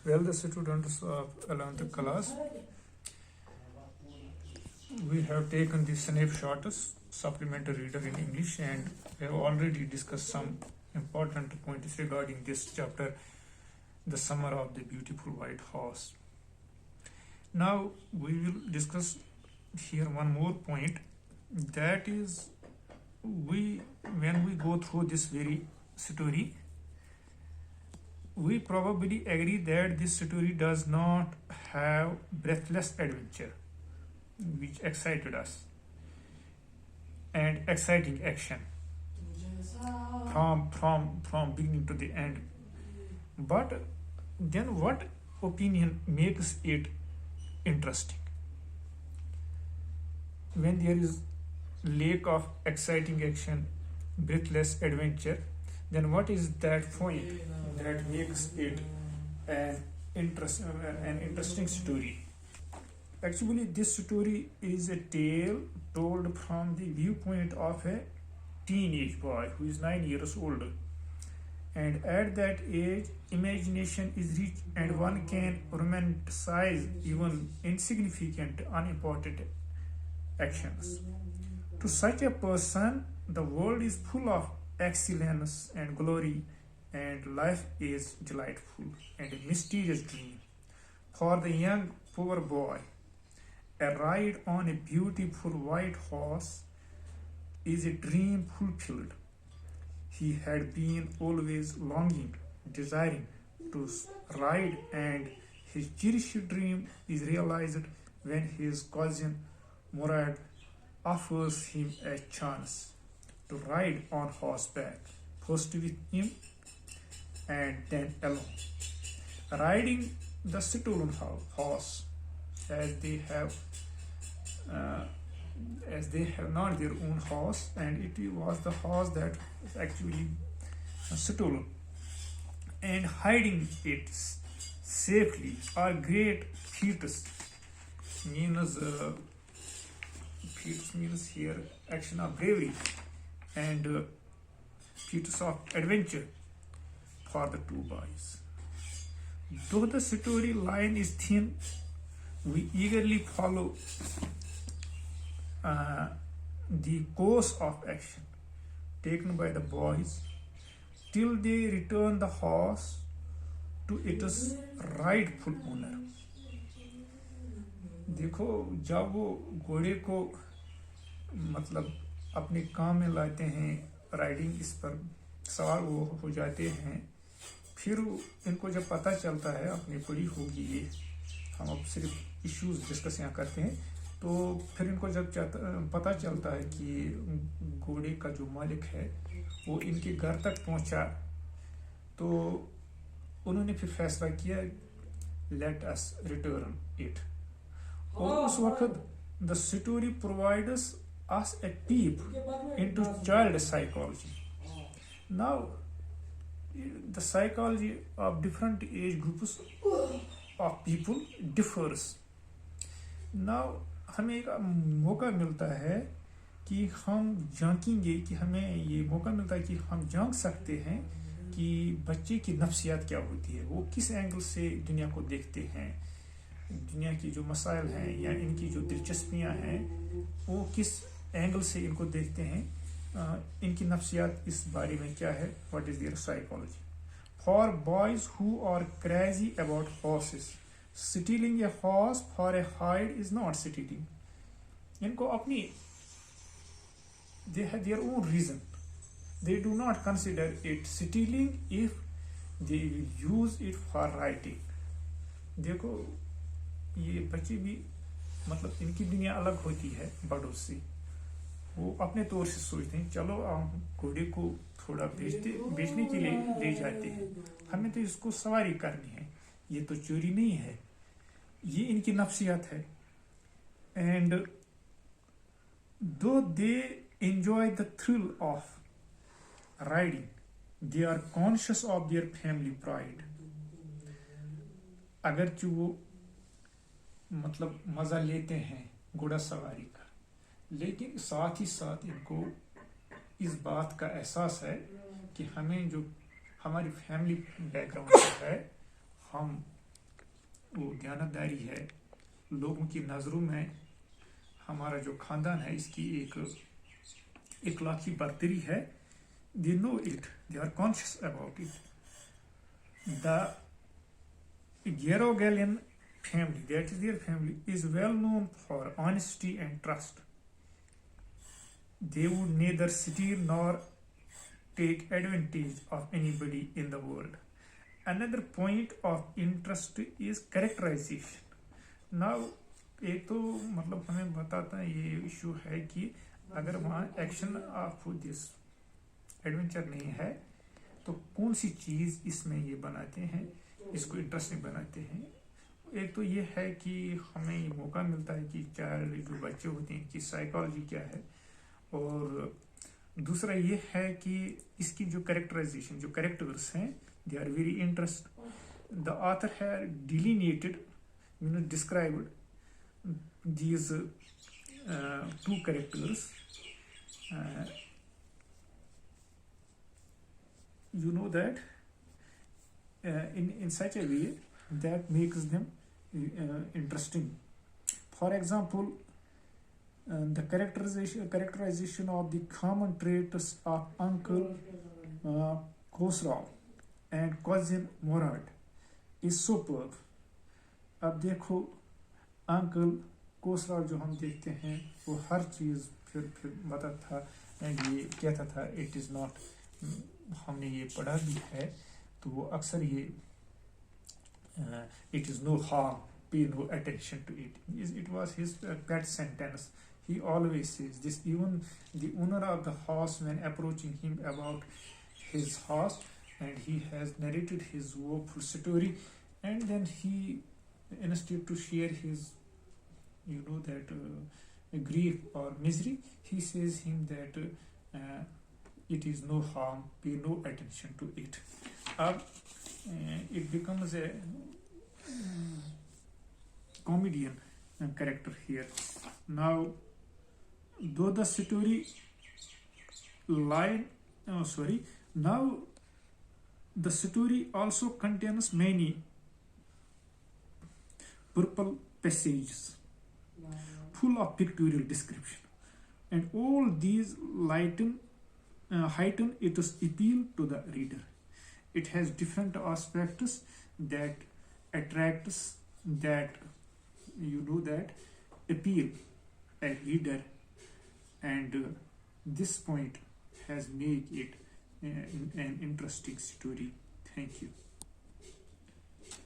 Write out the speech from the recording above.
Well, the students of 11th class, we have taken the snapshots, supplementary reader in English, and we have already discussed some important points regarding this chapter, the summer of the beautiful white horse. Now we will discuss here one more point, that is, when we go through this very story, we probably agree that this story does not have breathless adventure which excited us and exciting action from beginning to the end. But then what opinion makes it interesting? When there is lack of exciting action, breathless adventure, then what is that point that makes it an interesting story? Actually, this story is a tale told from the viewpoint of a teenage boy who is 9 years old. And at that age, imagination is rich and one can romanticize even insignificant, unimportant actions. To such a person, the world is full of excellence and glory, and life is delightful and a mysterious dream. For the young poor boy, a ride on a beautiful white horse is a dream fulfilled. He had been always longing, desiring to ride, and his cherished dream is realized when his cousin Murad offers him a chance to ride on horseback, first with him and then alone. Riding the stolen horse, as they have not their own horse, and it was the horse that was actually stolen, and hiding it safely are great feats. Feats means here action of bravery and feats of adventure for the two boys. Though the storyline is thin, we eagerly follow the course of action taken by the boys till they return the horse to its rightful owner. देखो, जब वो घोड़े को मतलब अपने काम में लाते हैं, राइडिंग इस पर सवार वो हो जाते हैं, फिर इनको जब पता चलता है अपनी पड़ी होगी ये, हम अब सिर्फ इश्यूज डिस्कस यहाँ करते हैं, तो फिर इनको जब पता चलता है कि घोड़े का जो मालिक है वो इनके घर तक पहुंचा, तो उन्होंने फिर फैसला किया, लेट अस रिटर्न इट. और उस वक्त the story provides us a peep into child psychology. Now, the psychology of different age groups of people differs. Now, हमें एक मौका मिलता है कि हम झांकेंगे, कि हमें ये मौका मिलता है कि हम झांक सकते हैं कि बच्चे की नफ्सियात क्या होती है, वो किस एंगल से दुनिया को देखते हैं, दुनिया की जो मसाइल हैं या इनकी जो दिलचस्पियां हैं वो किस एंगल से इनको देखते हैं, इनकी नफ्सियात इस बारे में क्या है, what is their psychology. For boys who are crazy about horses, stealing a horse for a ride is not stealing. इनको अपनी they have their own reason, they do not consider it stealing if they will use it for riding. देखो, ये बच्चे भी मतलब इनकी दुनिया अलग होती है बड़ों से, वो अपने तौर से सोचते हैं, चलो हम घोड़े को थोड़ा बेचने के लिए ले जाते हैं, हमें तो इसको सवारी करनी है, ये तो चोरी नहीं है. ये इनकी नफ्सियात है. And though they enjoy the thrill of riding, they are conscious of their family pride. अगरचे वो मतलब मजा लेते हैं घोड़ा सवारी का, लेकिन साथ ही साथ इनको इस बात का एहसास है कि हमें जो हमारी फैमिली बैकग्राउंड है, हम وہ دیانتداری ہے، لوگوں کی نظروں میں ہمارا جو خاندان ہے اس کی ایک اخلاقی برتری ہے. They know it, they are conscious about it. The Gerogallian family, that is their family, is well known for honesty and trust. They would neither steal nor take advantage of anybody in the world. Another point of interest is characterization. Now ایک تو مطلب ہمیں بتاتا ہے یہ issue ہے کہ اگر وہاں ایکشن آف دس ایڈونچر نہیں ہے تو کون سی چیز اس میں یہ بناتے ہیں، اس کو انٹرسٹنگ بناتے ہیں. ایک تو یہ ہے کہ ہمیں یہ موقع ملتا ہے کہ چائلڈ جو بچے ہوتے ہیں ان کی سائیکالوجی کیا ہے، اور دوسرا یہ ہے کہ اس کی جو کریکٹرائزیشن، جو کریکٹرز ہیں they are very interest. The author ہے delineated described these two characters. You know that in such a way that makes them interesting. For example, the characterization of the common traits of Uncle Khosrau and cousin Murad is superb. اب دیکھو uncle کوسرا جو ہم دیکھتے ہیں وہ ہر چیز پھر بتاتا تھا، یہ کہتا تھا اٹ از ناٹ، ہم نے یہ پڑھا بھی ہے تو وہ اکثر یہ it is no harm, pay no attention to it. It was his pet sentence. He always says this. Even the owner of the house, when approaching him about his house, and he has narrated his woeful story, and then he, instead to share his, grief or misery, he says him that it is no harm, pay no attention to it. It becomes a comedian character here. Now, though the story now the story also contains many purple passages full of pictorial description, and all these heighten its appeal to the reader. It has different aspects that attracts, that appeal a reader, and this point has made it an interesting story. Thank you.